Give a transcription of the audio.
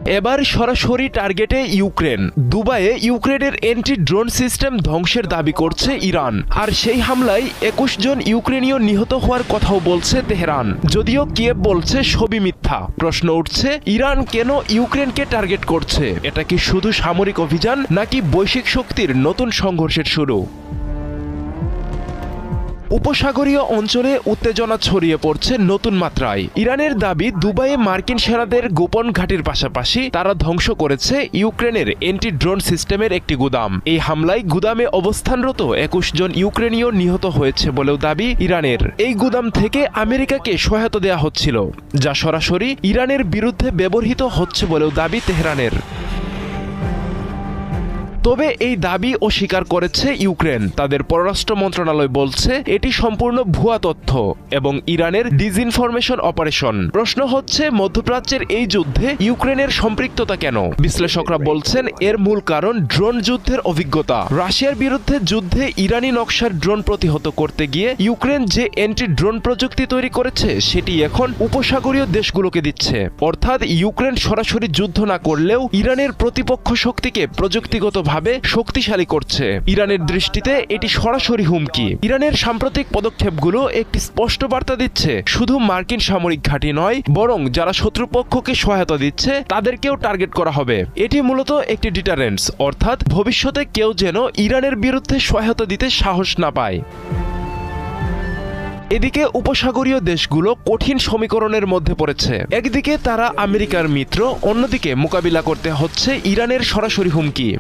এবার সরাসরি টার্গেটে ইউক্রেন। দুবাইয়ে ইউক্রেনের এন্টি ড্রোন সিস্টেম ধ্বংসের দাবি করছে ইরান, আর সেই হামলায় ২১ জন ইউক্রেনীয় নিহত হওয়ার কথাও বলছে তেহরান। যদিও কিয়েভ বলছে সবই মিথ্যা। প্রশ্ন উঠছে, ইরান কেন ইউক্রেনকে টার্গেট করছে? এটা কি শুধু সামরিক অভিযান, নাকি বৈশ্বিক শক্তির নতুন সংঘর্ষের শুরু? উপসাগরীয় অঞ্চলে উত্তেজনা ছড়িয়ে পড়ছে নতুন মাত্রায়। ইরানের দাবি, দুবাইয়ে মার্কিন সেনাদের গোপন ঘাঁটির পাশাপাশি তারা ধ্বংস করেছে ইউক্রেনের এন্টি ড্রোন সিস্টেমের একটি গুদাম। এই হামলায় গুদামে অবস্থানরত ২১ জন ইউক্রেনীয় নিহত হয়েছে বলেও দাবি ইরানের। এই গুদাম থেকে আমেরিকাকে সহায়তা দেওয়া হচ্ছিল, যা সরাসরি ইরানের বিরুদ্ধে ব্যবহৃত হচ্ছে বলেও দাবি তেহরানের। তবে এই দাবি অস্বীকার করেছে ইউক্রেন। তাদের পররাষ্ট্র মন্ত্রণালয় বলছে এটি সম্পূর্ণ ভুয়া তথ্য এবং ইরানের ডিসইনফরমেশন অপারেশন। প্রশ্ন হচ্ছে, মধ্যপ্রাচ্যের এই যুদ্ধে ইউক্রেনের সম্পৃক্ততা কেন? বিশ্লেষকরা বলছেন এর মূল কারণ ড্রোন যুদ্ধের অভিজ্ঞতা। রাশিয়ার বিরুদ্ধে যুদ্ধে ইরানি নকশার ড্রোন প্রতিহত করতে গিয়ে ইউক্রেন যে অ্যান্টি ড্রোন প্রযুক্তি তৈরি করেছে সেটি এখন উপসাগরীয় দেশগুলোকে দিচ্ছে। অর্থাৎ ইউক্রেন সরাসরি যুদ্ধ না করলেও ইরানের প্রতিপক্ষ শক্তিকে প্রযুক্তিগত ভাবে শক্তিশালী করছে। ইরানের দৃষ্টিতে এটি সরাসরি হুমকি। ইরানের সাম্প্রতিক পদক্ষেপগুলো একটি স্পষ্ট বার্তা দিচ্ছে, শুধু মার্কিন সামরিক ঘাঁটি নয়, বরং যারা শত্রুপক্ষকে সহায়তা দিচ্ছে তাদেরকেও টার্গেট করা হবে। এটি মূলত একটি ডিটারেন্স, অর্থাৎ ভবিষ্যতে কেউ যেন ইরানের বিরুদ্ধে সহায়তা দিতে সাহস না পায়। এদিকে উপসাগরীয় দেশগুলো কঠিন সমীকরণের মধ্যে পড়েছে। একদিকে তারা আমেরিকার মিত্র, অন্যদিকে মোকাবিলা করতে হচ্ছে ইরানের সরাসরি হুমকি।